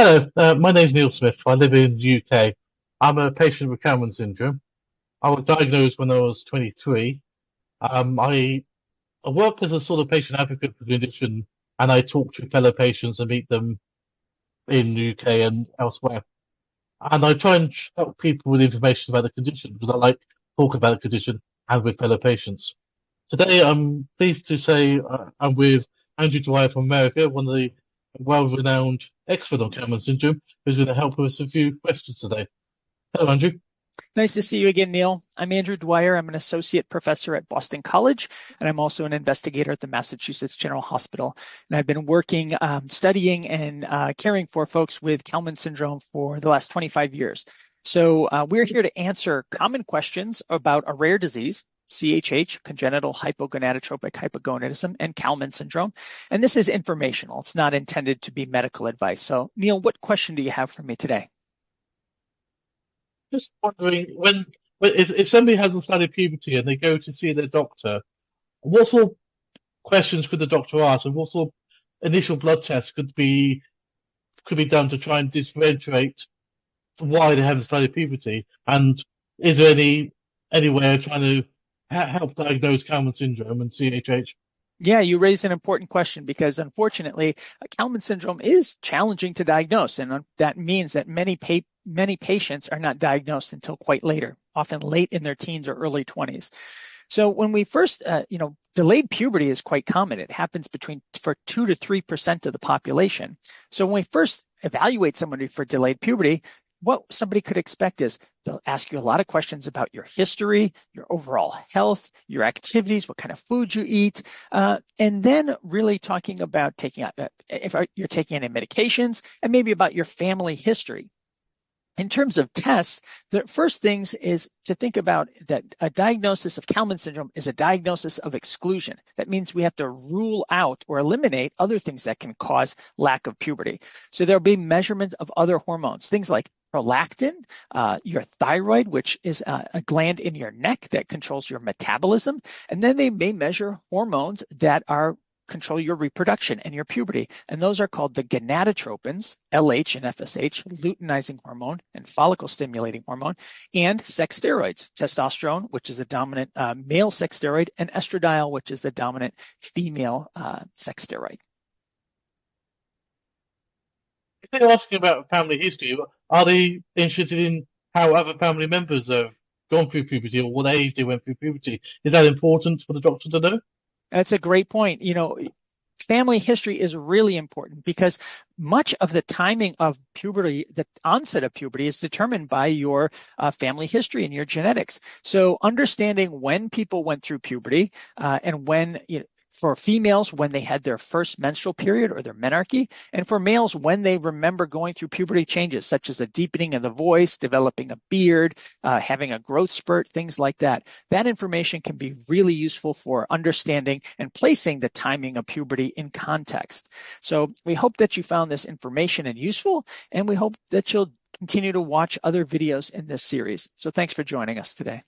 Hello, my name's Neil Smith. I live in the UK. I'm a patient with Kallmann syndrome. I was diagnosed when I was 23. I work as a sort of patient advocate for the condition, and I talk to fellow patients and meet them in the UK and elsewhere. And I try and help people with information about the condition because I like talking about the condition and with fellow patients. Today, I'm pleased to say I'm with Andrew Dwyer from America, one of the well-renowned experts on Kallmann syndrome, who's going to help us with a few questions today. Hello, Andrew. Nice to see you again, Neil. I'm Andrew Dwyer. I'm an associate professor at Boston College, and I'm also an investigator at the Massachusetts General Hospital. And I've been working, studying, and caring for folks with Kallmann syndrome for the last 25 years. So we're here to answer common questions about a rare disease, CHH, congenital hypogonadotropic hypogonadism, and Kallmann syndrome. And this is informational. It's not intended to be medical advice. So, Neil, what question do you have for me today? Just wondering, if somebody hasn't started puberty and they go to see their doctor, what sort of questions could the doctor ask, and what sort of initial blood tests could be done to try and differentiate why they haven't started puberty? And is there any way of trying to help diagnose Kallmann syndrome and CHH? Yeah, you raised an important question because unfortunately, Kallmann syndrome is challenging to diagnose, and that means that many patients are not diagnosed until quite later, often late in their teens or early 20s. So when we first, delayed puberty is quite common. It happens for 2 to 3% of the population. So when we first evaluate somebody for delayed puberty, what somebody could expect is they'll ask you a lot of questions about your history, your overall health, your activities, what kind of food you eat, and then really talking about if you're taking any medications, and maybe about your family history. In terms of tests, the first things is to think about that a diagnosis of Kallmann syndrome is a diagnosis of exclusion. That means we have to rule out or eliminate other things that can cause lack of puberty. So there'll be measurement of other hormones, things like prolactin, your thyroid, which is a gland in your neck that controls your metabolism. And then they may measure hormones that control your reproduction and your puberty. And those are called the gonadotropins, LH and FSH, luteinizing hormone and follicle stimulating hormone, and sex steroids, testosterone, which is the dominant male sex steroid, and estradiol, which is the dominant female sex steroid. If they're asking about family history, are they interested in how other family members have gone through puberty or what age they went through puberty? Is that important for the doctor to know? That's a great point. Family history is really important because much of the timing of puberty, the onset of puberty, is determined by your family history and your genetics. So understanding when people went through puberty and when, for females, when they had their first menstrual period or their menarche, and for males, when they remember going through puberty changes, such as a deepening of the voice, developing a beard, having a growth spurt, things like that. That information can be really useful for understanding and placing the timing of puberty in context. So we hope that you found this information and useful, and we hope that you'll continue to watch other videos in this series. So thanks for joining us today.